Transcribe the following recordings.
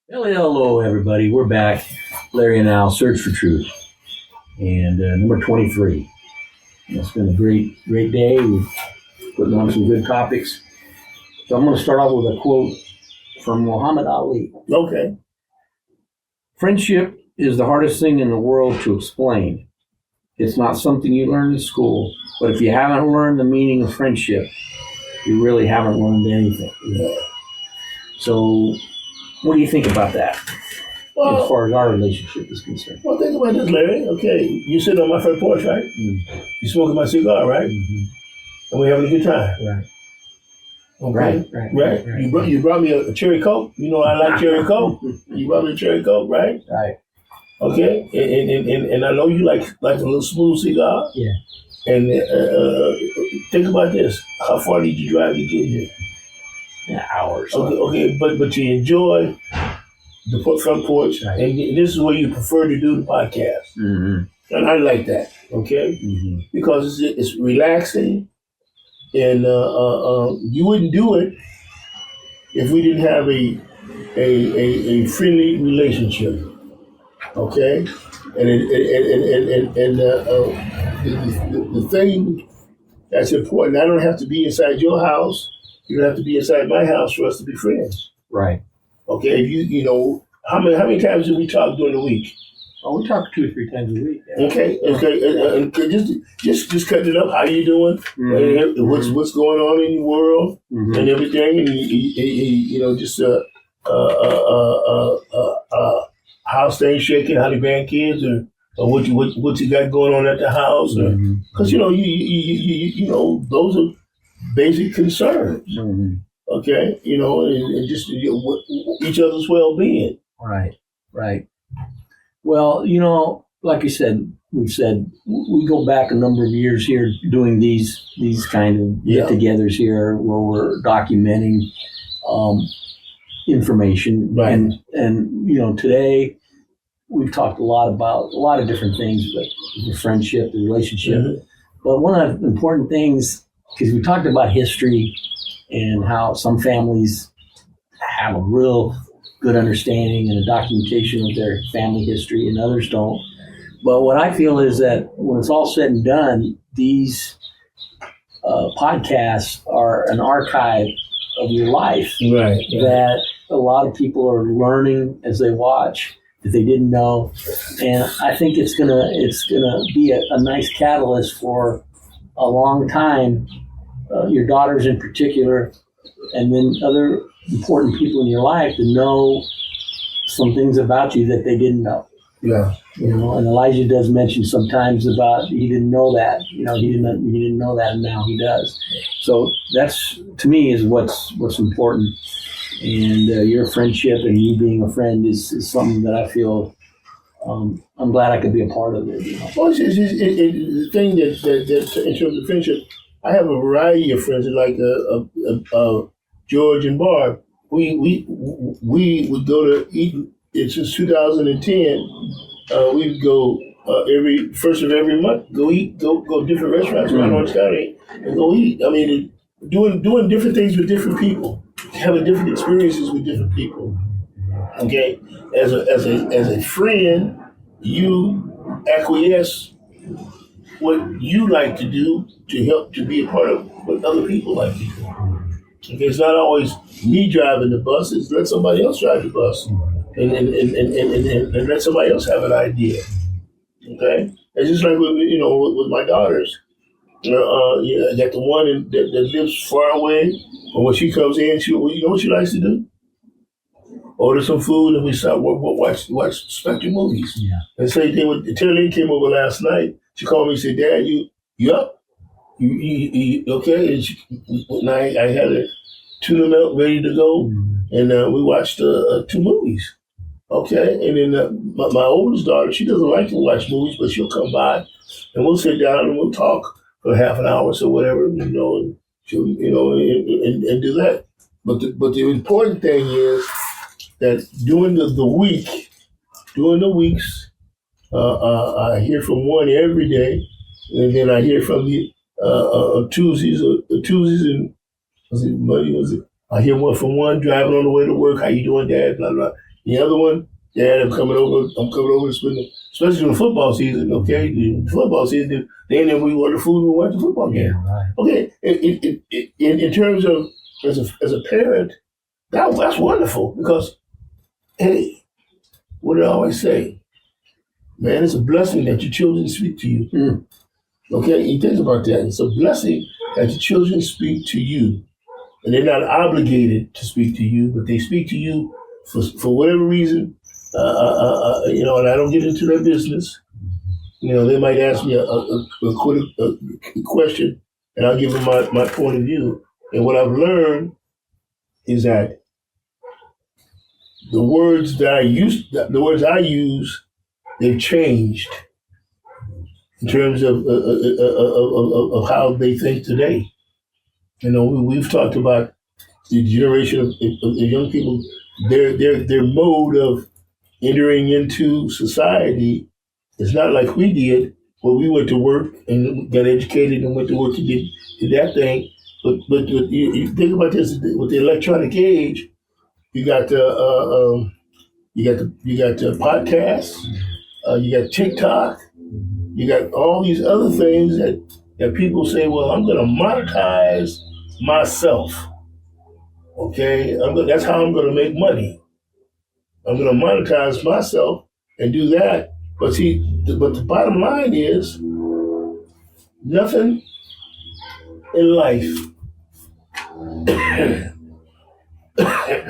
Hello, everybody. We're back. Larry and Al, Search for Truth, and number 23. It's been a great day. We've putting on some good topics. So I'm going to start off with a quote from Muhammad Ali. Okay. Friendship is the hardest thing in the world to explain. It's not something you learn in school, but if you haven't learned the meaning of friendship, you really haven't learned anything. Yeah. So what do you think about that? Well, as far as our relationship is concerned. Well, think about this, Larry. Okay, you sitting on my front porch, right? Mm-hmm. You smoking my cigar, right? Mm-hmm. And we having a good time. Right. Okay. Right. You brought me a cherry Coke. You know I like cherry Coke. You brought me a cherry Coke, right? Right. Okay. And I know you like a little smooth cigar. Yeah. And think about this. How far did you drive to get here? Hours. Okay. But you enjoy the front porch, right. And this is where you prefer to do the podcast. Mm-hmm. And I like that, okay? Mm-hmm. Because it's relaxing, and you wouldn't do it if we didn't have a friendly relationship, okay? And the thing that's important, I don't have to be inside your house. You don't have to be inside my house for us to be friends. Right. Okay, if you know, how many times do we talk during the week? Oh, we talk 2 or 3 times a week. Yeah. Okay, just cutting it up. How you doing? Mm-hmm. What's going on in your world and everything? And you know, just how's things shaking? How the grandkids or what you got going on at the house? Because you know you know those are basic concerns. Mm-hmm. Okay, you know, and just each other's well-being. Right. Well, you know, like you said, we go back a number of years here doing these kind of get-togethers here where we're documenting information, right. And you know, today we've talked a lot about a lot of different things, but the friendship, the relationship. Mm-hmm. But one of the important things, because we talked about history and how some families have a real good understanding and a documentation of their family history and others don't. But what I feel is that when it's all said and done, these podcasts are an archive of your life, right. That a lot of people are learning as they watch that they didn't know. And I think it's gonna be a nice catalyst for a long time. Your daughters in particular, and then other important people in your life to know some things about you that they didn't know. Yeah. You know, and Elijah does mention sometimes about he didn't know that. You know, he didn't know that, and now he does. So that's, to me, is what's important. And your friendship and you being a friend is something that I feel I'm glad I could be a part of it. You know? Well, the thing that in terms of friendship, I have a variety of friends like George and Barb. We would go to eat. Since 2010. We would go every first of every month. Go eat. Go different restaurants around Orange County and go eat. I mean, doing different things with different people, having different experiences with different people. Okay, as a friend, you acquiesce what you like to do to help to be a part of what other people like to do. Okay, it's not always me driving the bus, it's let somebody else drive the bus and let somebody else have an idea. Okay? It's just like with my daughters. I got the one that lives far away, but when she comes in, you know what she likes to do? Order some food and we start watch Spectre movies. Yeah. And say Taylor Lynn came over last night. She called me and said, "Dad, you up? You okay?" And I had a tuna melt ready to go, and we watched 2 movies. Okay, and then my oldest daughter, she doesn't like to watch movies, but she'll come by, and we'll sit down and we'll talk for half an hour or so, whatever, and she'll, and do that. But the important thing is that during the weeks, I hear from one every day, and then I hear from the Tuesdays and Monday. I hear one from one driving on the way to work. How you doing, Dad? Blah blah. The other one, Dad, I'm coming over to spend the, especially in the football season, okay? The football season, then we order food and we watch the football game. Right. Okay, in terms of, as a parent, that's wonderful because, hey, what do I always say? Man, it's a blessing that your children speak to you. Mm. Okay, you think about that. It's a blessing that your children speak to you. And they're not obligated to speak to you, but they speak to you for whatever reason. And I don't get into their business. They might ask me a question, and I'll give them my point of view. And what I've learned is that the words I use, they've changed in terms of how they think today. We've talked about the generation of young people, their mode of entering into society is not like we did, where we went to work and got educated and went to work to get that thing. But you think about this with the electronic age, you got the podcasts, you got TikTok, you got all these other things that people say, well, I'm going to monetize myself. Okay, that's how I'm going to make money. I'm going to monetize myself and do that. But the bottom line is, nothing in life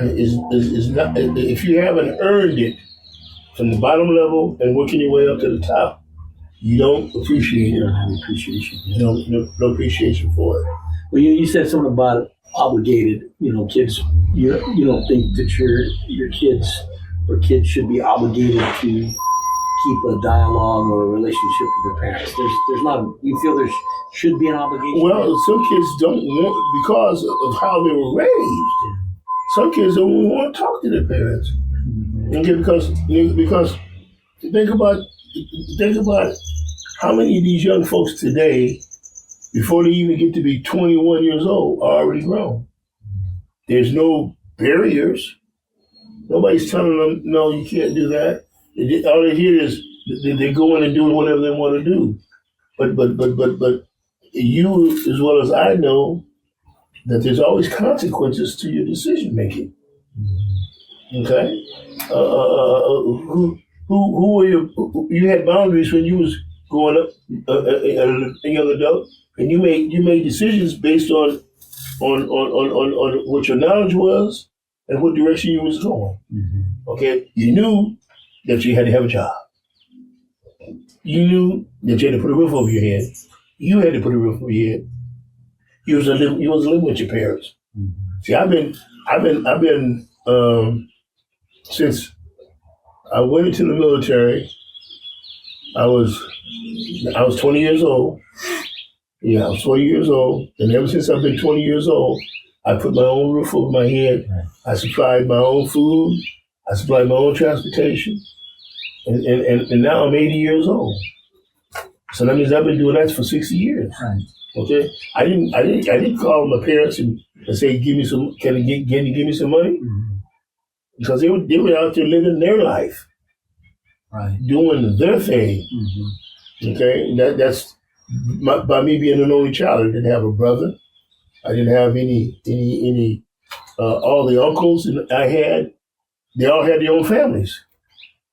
is not, if you haven't earned it from the bottom level and working your way up to the top, you don't appreciate it. You don't have appreciation. No appreciation for it. Well, you said something about obligated. Kids. You don't think that your kids or kids should be obligated to keep a dialogue or a relationship with their parents. There's not. You feel there should be an obligation? Well, some kids don't want, because of how they were raised. Some kids don't even want to talk to their parents. Okay, because think about how many of these young folks today, before they even get to be 21 years old, are already grown. There's no barriers. Nobody's telling them, no, you can't do that. All they hear is they go in and do whatever they want to do. But you, as well as I know, that there's always consequences to your decision making. Okay, who were you had boundaries when you was growing up, a young adult, and you made decisions based on what your knowledge was and what direction you was going. Mm-hmm. Okay, you knew that you had to have a job. You knew that you had to put a roof over your head. You had to put a roof over your head. You was living with your parents. Mm-hmm. See, I've been since I went into the military. I was 20 years old. Yeah, I was 20 years old, and ever since I've been 20 years old, I put my own roof over my head. Right. I supplied my own food. I supplied my own transportation, and now I'm 80 years old. So that means I've been doing that for 60 years. Right. Okay, I didn't call my parents and say, "Give me some. Can you give me some money?" Mm-hmm. Because they were out there living their life, right, doing their thing. Mm-hmm. Okay, that's by me being an only child. I didn't have a brother. I didn't have any. All the uncles that I had, they all had their own families.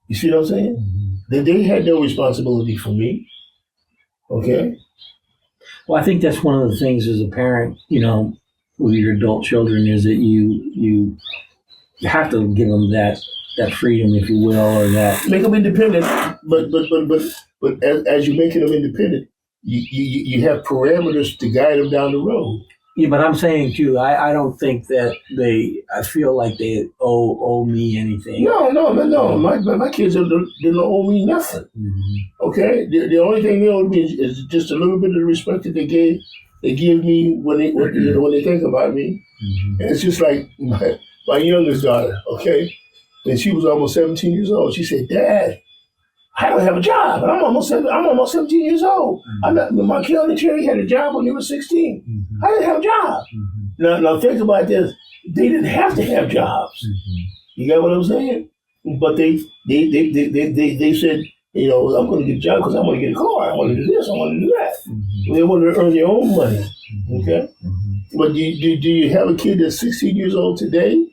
You see what I'm saying? Mm-hmm. They had no responsibility for me. Okay. Well, I think that's one of the things as a parent, with your adult children, is that you have to give them that freedom, if you will, or that make them independent. But as you're making them independent, you have parameters to guide them down the road. Yeah, but I'm saying too, I don't think that I feel like they owe me anything. No. My kids don't owe me nothing. Mm-hmm. Okay, the only thing they owe me is just a little bit of the respect that they give me when they think about me. Mm-hmm. And it's just like my youngest daughter. Okay, when she was almost 17 years old, she said, "Dad, I don't have a job. I'm almost 17 years old. Mm-hmm. My kid and Terry had a job when they were 16. Mm-hmm. I didn't have a job." Mm-hmm. Now think about this. They didn't have to have jobs. Mm-hmm. You got what I'm saying? but they said, you know, I'm going to get a job because I want to get a car. I want to do this. I want to do that. They want to earn their own money. Okay. But do you have a kid that's 16 years old today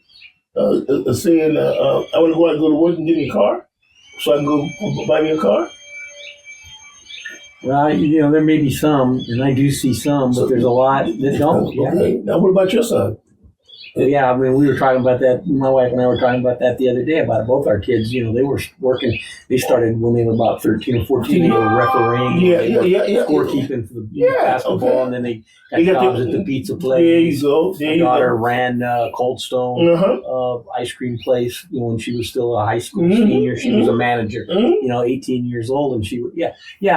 saying, I want to go out and go to work and get me a car so I can go buy me a car? Well, you know, there may be some, and I do see some, but there's a lot that don't. Okay. Now, what about your son? Yeah, I mean, we were talking about that. My wife and I were talking about that the other day about both our kids. You know, they were working. They started when they were about 13 or 14. They were refereeing. Yeah. Scorekeeping for the basketball, okay. And then they got jobs at the pizza place. There you go. My daughter ran Cold Stone ice cream place. You know, when she was still a high school senior, she was a manager. You know, 18 years old, and she would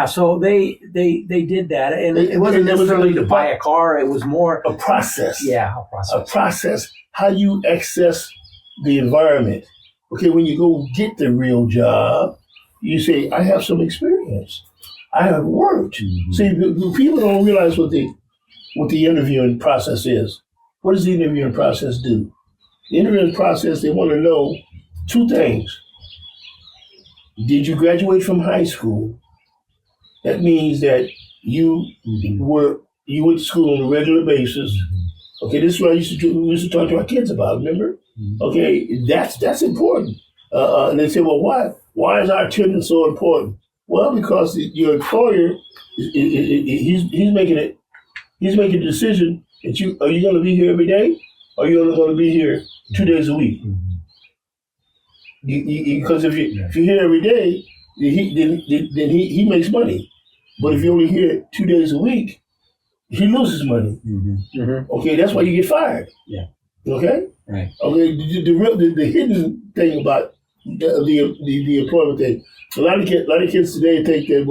So they did that, and it wasn't necessarily to buy a car. It was more a process. Yeah, a process. How you access the environment. Okay, when you go get the real job, you say, I have some experience. I have worked. See, the people don't realize what the interviewing process is. What does the interviewing process do? The interviewing process, they want to know two things. Did you graduate from high school? That means that you went to school on a regular basis. Okay, this is what we used to talk to our kids about, remember? Okay, that's important. And they say, well, why is our attendance so important? Well, because your employer, he's making a decision that are you going to be here every day? Or are you only going to be here 2 days a week? Because if you're here every day, then he makes money. But if you're only here 2 days a week, he loses money. Okay, that's why you get fired. Yeah. Okay. Right. Okay. The hidden thing about the employment thing. A lot of kids today think that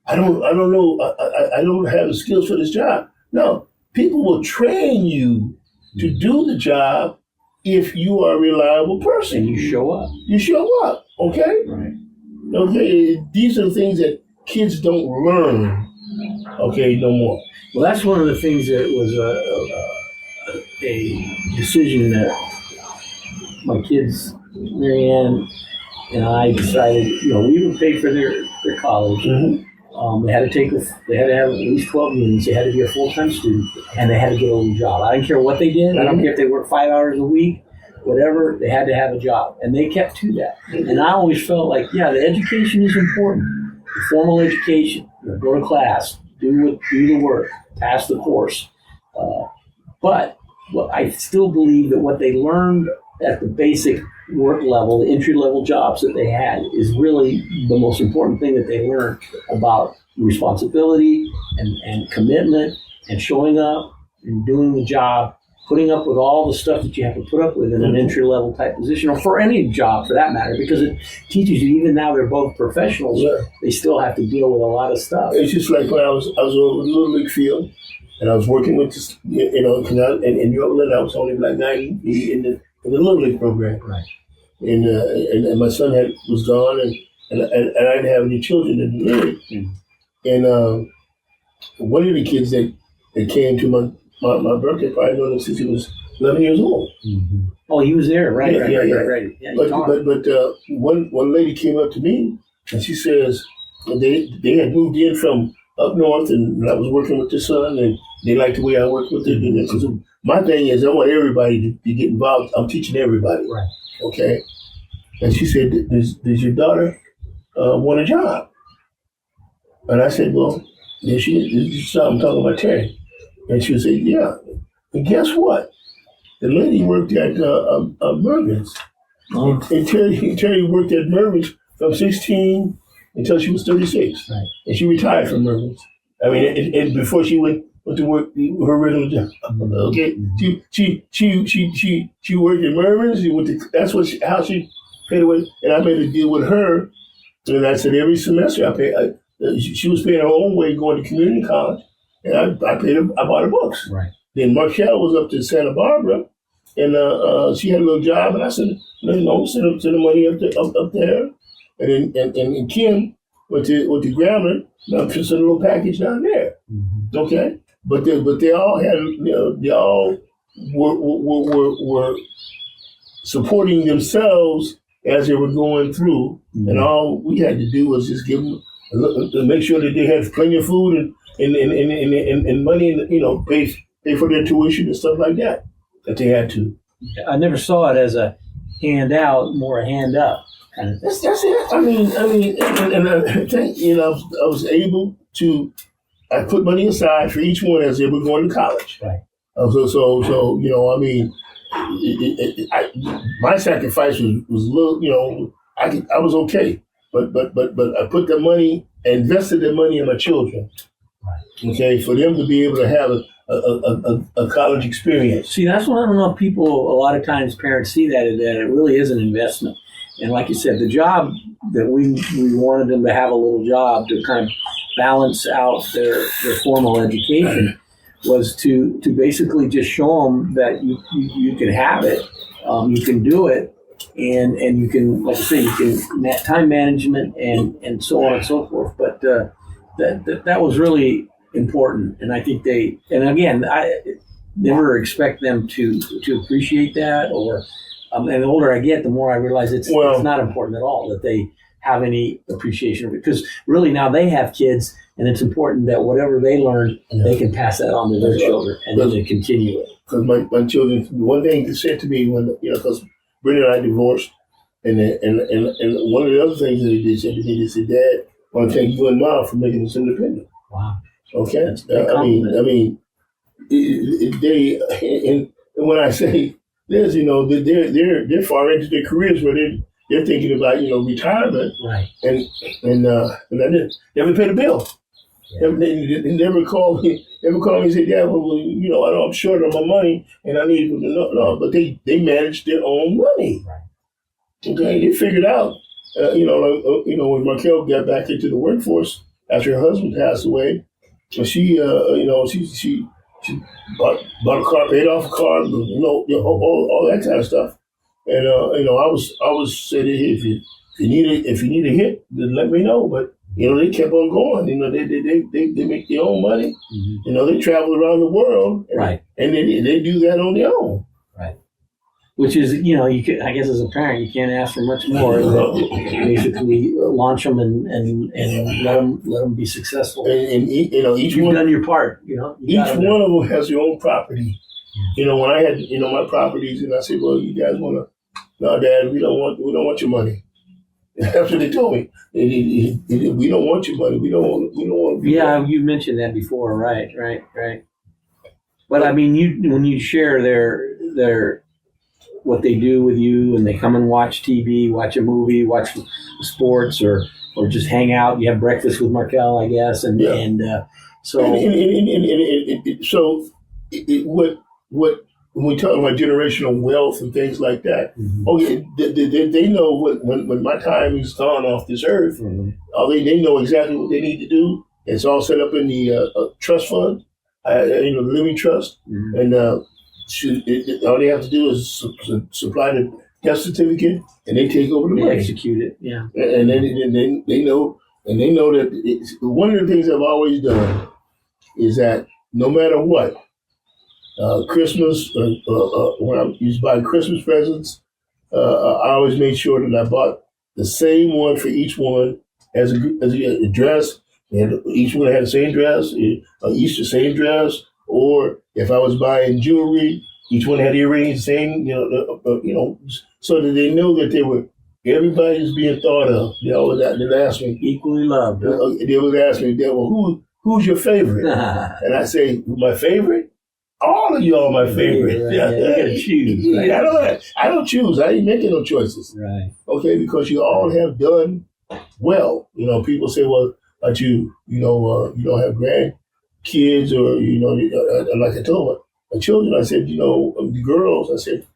I don't know. I don't have the skills for this job. No, people will train you to do the job if you are a reliable person. And you show up. You show up. Okay. Right. Okay. These are the things that kids don't learn, okay, no more. Well, that's one of the things that was a decision that my kids, Marianne and I decided, you know, we would pay for their college. They had to have at least 12 units. They had to be a full-time student, and they had to get a little job. I didn't care what they did. I don't care if they worked 5 hours a week, whatever. They had to have a job, and they kept to that. And I always felt like, the education is important. The formal education, go to class, do the work, pass the course. But I still believe that what they learned at the basic work level, the entry-level jobs that they had, is really the most important thing that they learned about responsibility and commitment and showing up and doing the job, putting up with all the stuff that you have to put up with in an entry-level type position, or for any job for that matter, because it teaches you, even now they're both professionals, they still have to deal with a lot of stuff. It's just like when I was on the Little League field, and I was working with this, because in New Orleans, I was only like 90 in the Little League program. Right. And my son was gone, and I didn't have any children in the league. And one of the kids that came to my birthday party, since he was 11 years old. Oh, he was there, right? Yeah. Yeah, but one lady came up to me, and she says they had moved in from up north, and I was working with their son, and they liked the way I worked with them. Because my thing is, I want everybody to get involved. I'm teaching everybody. Right. Okay. And she said, does your daughter want a job? And I said, well, I'm talking about Terry. And she would say, yeah. And guess what? The lady worked at Mervin's. And Terry worked at Mervin's from 16 until she was 36. Right. And she retired from Mervin's. I mean, and before she went to work her regular job. Okay. She worked at Mervin's. That's how she paid away. And I made a deal with her. And I said every semester she was paying her own way going to community college. And I bought her books. Right. Then Marshall was up to Santa Barbara, and she had a little job, and I said, send the money up there. And then Kim went to Grammar, and I sent a little package down there. Okay, but they all had, they all were supporting themselves as they were going through, and all we had to do was just give them to make sure that they had plenty of food and money, and pay for their tuition and stuff like that they had to. I never saw it as a handout, more a hand up kind of thing. That's it. I mean, and I think I was able to. I put money aside for each one as they were going to college. Right. So I mean, my sacrifice was little. I was okay, but I put the money, invested the money in my children. Right. Okay, for them to be able to have a college experience. See, that's what I don't know if people, a lot of times parents see that it really is an investment. And like you said, the job that we wanted them to have a little job to kind of balance out their formal education was to basically just show them that you can have it, you can do it, and you can, like I say, you can time management and so on and so forth. But that was really important, and I think I never expect them to appreciate that. Or and the older I get, the more I realize it's not important at all that they have any appreciation of it, because really now they have kids, and it's important that whatever they learn, they can pass that on to their children, and then they continue it. Because my children, one thing they said to me when because Brenda and I divorced, and one of the other things that they said to me, they said, "Dad, I want to thank you and Mom for making us independent." Wow. Okay. I mean, they and when I say this, they're far into their careers where they're thinking about retirement, right? And I didn't never paid a bill. Yeah. They never called me. Never called me and said, "Yeah, well, I'm short on my money and I need no." But they managed their own money. Right. Okay, they figured out. When Markel got back into the workforce after her husband passed away, she bought a car, paid off a car, all that kind of stuff. And I was saying, if you need a hit, then let me know. But they kept on going. They make their own money. Mm-hmm. They travel around the world, right? And they do that on their own, right? Which is, you can, I guess, as a parent, you can't ask for much more than basically launch them and let them be successful. And each you've one done your part. Each one of them has their own property. Yeah. When I had my properties, and I said, "Well, you guys want to? No, Dad, we don't want your money." That's what they told me. We don't want your money. We don't want. Yeah, you mentioned that before, right? But I mean, when you share their what they do with you, and they come and watch TV, watch a movie, watch sports, or just hang out. You have breakfast with Markel, I guess, what when we talk about generational wealth and things like that. Mm-hmm. They know when my time is gone off this earth. Mm-hmm. They know exactly what they need to do. It's all set up in the trust fund, the living trust, mm-hmm. And all they have to do is supply the death certificate, and they take over the money. They execute it, yeah. And then they know that one of the things I've always done is that no matter what, Christmas, when I used to buy Christmas presents, I always made sure that I bought the same one for each one as a dress, and each one had the same dress, each the same dress. Or if I was buying jewelry, each one had earrings, the same, so that they know that everybody's being thought of. They would ask me, equally loved. They would ask me, "Well, who's your favorite?" And I say, "My favorite? All of y'all my favorite." Yeah, you gotta choose. Right? I don't choose. I ain't making no choices. Right. Okay, because you all have done well. People say, "Well, but you don't have grandkids," or like I told my children, I said, the girls, I said,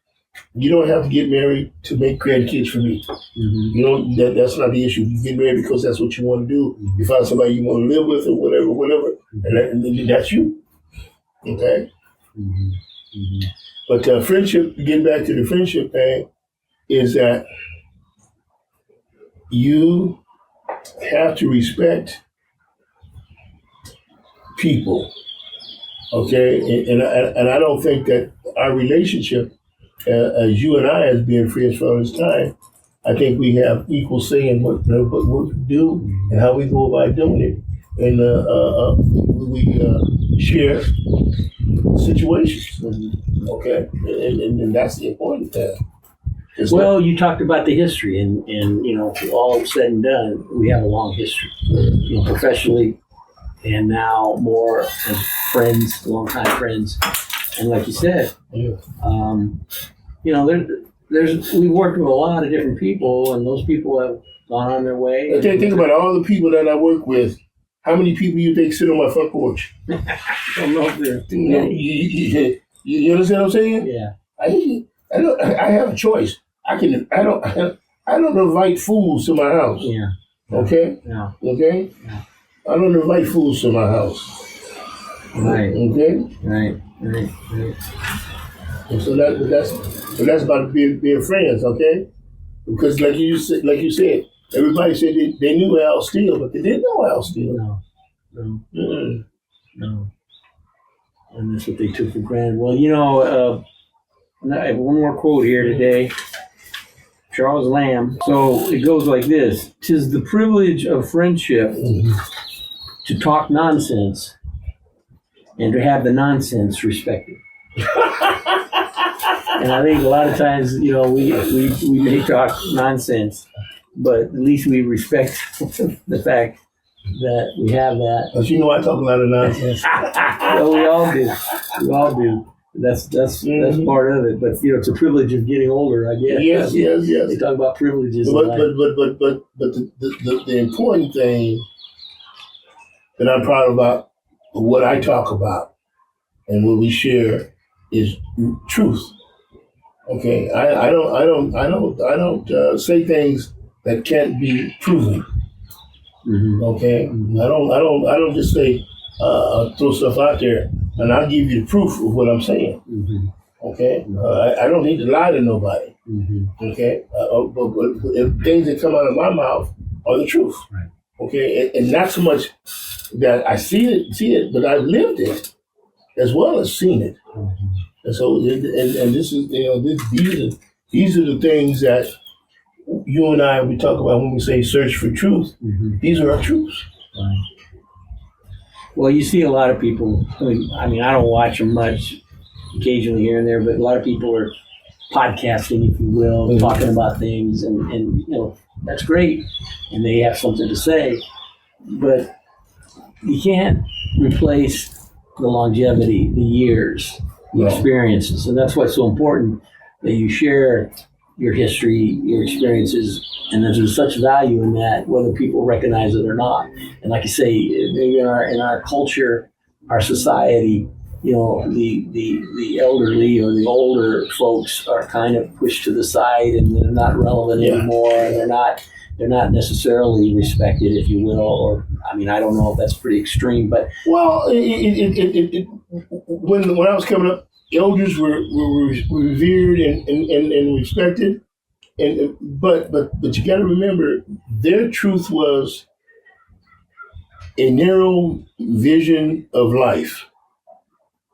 "You don't have to get married to make grandkids for me. Mm-hmm. That's not the issue. You get married because that's what you want to do. Mm-hmm. You find somebody you want to live with, or whatever, mm-hmm. and that's you." Okay. Mm-hmm. Mm-hmm. But friendship, getting back to the friendship thing, is that you have to respect people, okay? And I don't think that our relationship as you and I, as being friends for all this time, I think we have equal say in what we do and how we go about doing it, and we share situations. Okay, and that's the important thing. Well, you talked about the history, and all said and done, we have a long history, professionally, and now more as friends, longtime friends, and like you said, we worked with a lot of different people, and those people have gone on their way. Okay, think about all the people that I work with. How many people you think sit on my front porch? I don't know if they're too You, many. you understand what I'm saying? Yeah. I have a choice. I don't invite fools to my house. Yeah. Okay? Yeah. Okay? Yeah. I don't invite fools to my house. Right. Okay? Right. And so that's about being friends, okay? Because like you said, everybody said they knew Al Steele, but they didn't know Al Steele. No. Mm-mm. No. And that's what they took for granted. Well, I have one more quote here today. Charles Lamb. So it goes like this: "'Tis the privilege of friendship to talk nonsense and to have the nonsense respected." And I think a lot of times, we may talk nonsense, but at least we respect the fact that we have that. But I talk a lot of nonsense. Well, we all do. That's part of it. But it's a privilege of getting older, I guess. Yes. They talk about privileges. But the important thing that I'm proud about, what I talk about, and what we share is truth. Okay, I don't say things that can't be proven. Mm-hmm. Okay, Mm-hmm. I don't just say throw stuff out there, and I'll give you the proof of what I'm saying. Mm-hmm. Okay, I don't need to lie to nobody. Mm-hmm. Okay, but if things that come out of my mouth are the truth. Right. Okay, and not so much that I see it, but I've lived it as well as seen it. Mm-hmm. And so, and this is these are the things that you and I we talk about when we say search for truth. Mm-hmm. These are our truths. Right. Well, you see a lot of people. I mean, I don't watch them much, occasionally here and there, but a lot of people are podcasting, if you will, Mm-hmm. talking about things, and that's great, and they have something to say, but you can't replace the longevity, the years, the No. experiences, and that's why it's so important that you share your history, your experiences, and there's such value in that, whether people recognize it or not. And like I say, maybe in our culture, our society, the elderly or the older folks are kind of pushed to the side, and they're not relevant anymore, and they're not necessarily respected, if you will. Or I don't know if that's pretty extreme, but Well, when I was coming up, elders were revered and respected, but you got to remember their truth was a narrow vision of life.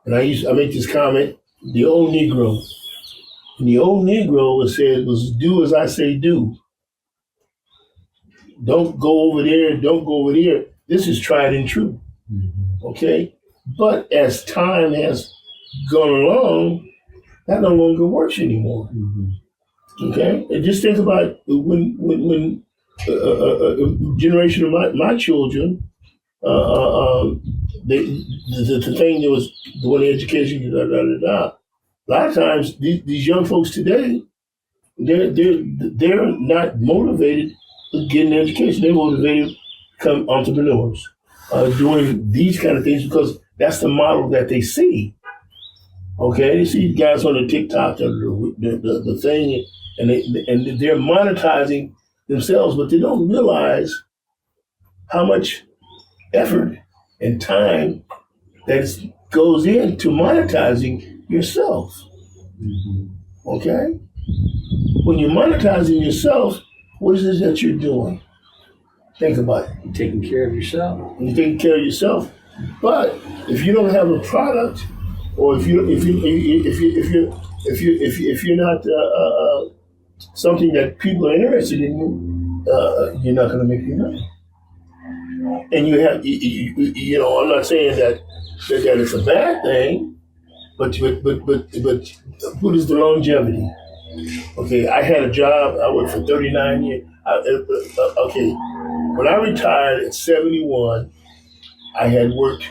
And I make this comment: the old Negro. And the old Negro was do as I say do. Don't go over there. Don't go over there. This is tried and true. mm-hmm. Okay, but as time has gone along, that no longer works anymore. Mm-hmm. Okay, and just think about when a generation of my children, the thing that was the one education, A lot of times these young folks today, they're not motivated to get an education. They're motivated to become entrepreneurs, doing these kind of things because that's the model that they see. Okay, they see guys on the TikTok or the thing, and they're monetizing themselves, but they don't realize how much effort and time that goes into monetizing yourself. Mm-hmm. Okay, when you're monetizing yourself, what is it that you're doing? Think about it. You're taking care of yourself. You're taking care of yourself, but if you don't have a product, or if you're if you're not something that people are interested in, you're not going to make any money. And you have, you know, I'm not saying that it's a bad thing, but what is the longevity? Okay, I had a job. I worked for 39 years. Okay, when I retired at 71, I had worked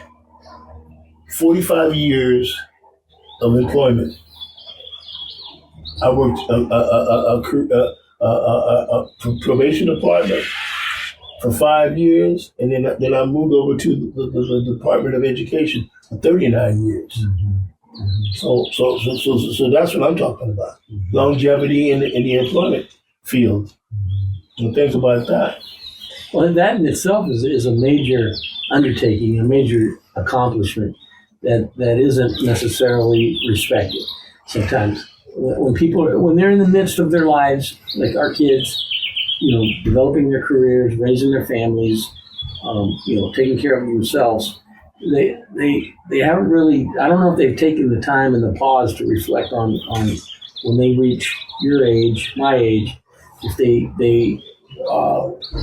45 years of employment. I worked a probation department for 5 years, and then I moved over to the Department of Education for 39 years. Mm-hmm. So that's what I'm talking about. Longevity in the employment field. And think about that. Well, that in itself is a major undertaking, a major accomplishment that isn't necessarily respected sometimes. When they're in the midst of their lives, like our kids, you know, developing their careers, raising their families, you know, taking care of themselves, they haven't really, I don't know if they've taken the time and the pause to reflect on when they reach your age, my age, if they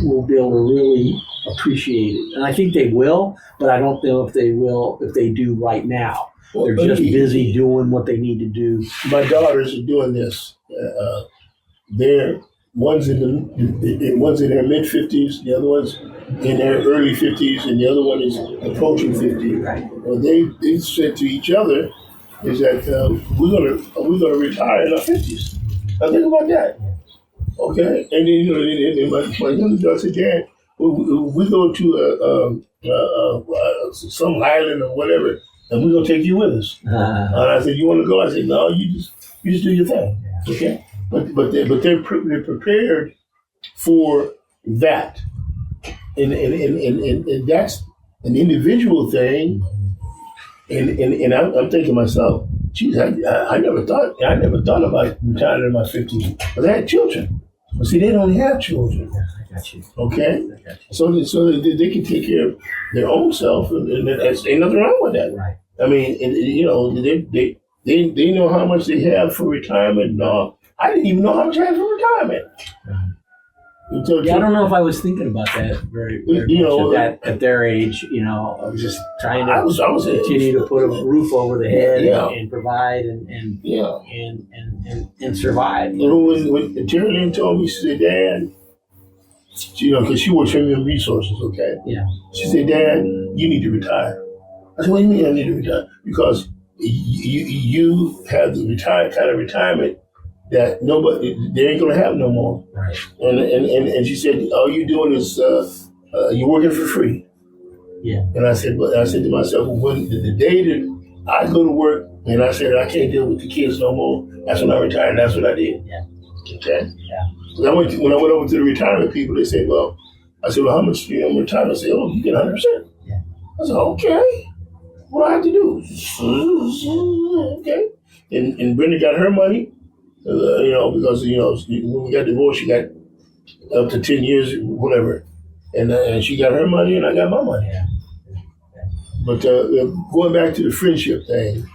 will be able to really appreciate it. And I think they will, but I don't know if they will, if they do right now. Well, they're just busy doing what they need to do. My daughters are doing this. One's in their mid-50s, the other one's in their early 50s, and the other one is approaching 50. Right. Well, they said to each other is that we're gonna retire in our 50s. Now think about that. Okay, and then you know, my younger daughter said, "Dad, we go to some island or whatever, and we're gonna take you with us." And I said, "You want to go?" I said, "No, you just do your thing." Okay, but they're prepared for that, and that's an individual thing. And I'm thinking to myself, geez, I never thought about retiring in my 50s, but I had children. But see, they don't have children. I got you. Okay, I got you. so they can take care of their own self, and there's ain't nothing wrong with that. Right. I mean, you know, they know how much they have for retirement. No, I didn't even know how much I had for retirement. Yeah, I don't know if I was thinking about that very You know, much at their age. You know, I was just trying to I was continue to put a roof over the head Yeah. and provide and survive. You know, when Terry Lynn told me, she said, "Dad," you know, because she works for Human Resources, okay? Yeah. She said, "Dad, you need to retire." I said, "What do you mean I need to retire?" Because you have the kind of retirement that they ain't gonna have no more. Right. And she said, all you're doing is you're working for free. Yeah. And I said to myself, well, when the day that I go to work and I said I can't deal with the kids no more, that's when I retired. And that's what I did. Yeah. Okay. Yeah. When I went over to the retirement people, they said, "Well," I said, "Well, how much do you retire?" I said, "Oh, you get 100%." Yeah. I said, "Okay. What do I have to do?" Okay. And Brenda got her money. You know, because, you know, when we got divorced, she got up to 10 years, whatever. And she got her money and I got my money. Yeah. But going back to the friendship thing,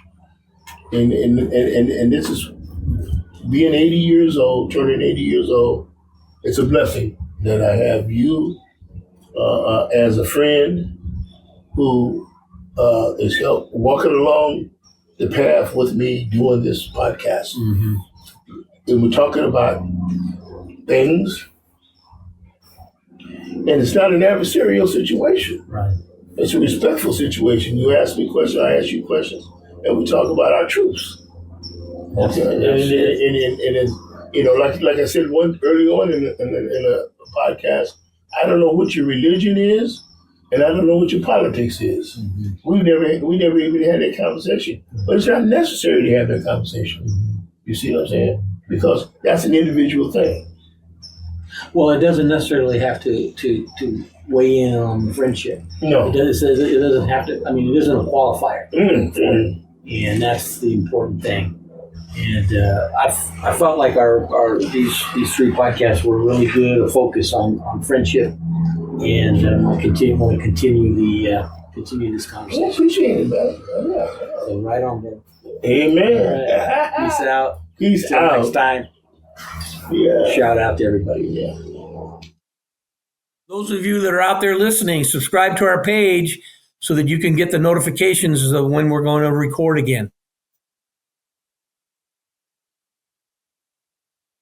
and this is being 80 years old, turning 80 years old, it's a blessing that I have you as a friend who is walking along the path with me doing this podcast. Mm-hmm. And we're talking about things, and it's not an adversarial situation. Right. It's a respectful situation. You ask me questions, I ask you questions, and we talk about our truths. Okay, and you know, like I said early on in a podcast, I don't know what your religion is, and I don't know what your politics is. Mm-hmm. We never even had that conversation, but it's not necessary to have that conversation. You see what I'm saying? Because that's an individual thing. Well, it doesn't necessarily have to weigh in on the friendship. No. It doesn't have to. I mean, it isn't a qualifier, Mm-hmm. and that's the important thing. And I felt like these three podcasts were really good, a focus on friendship, and want to continue this I conversation. appreciate it, man. Yeah. So right on, man. Amen. Peace out. Peace Till out. next time. Yeah. Shout out to everybody. Yeah. Those of you that are out there listening, subscribe to our page so that you can get the notifications of when we're going to record again.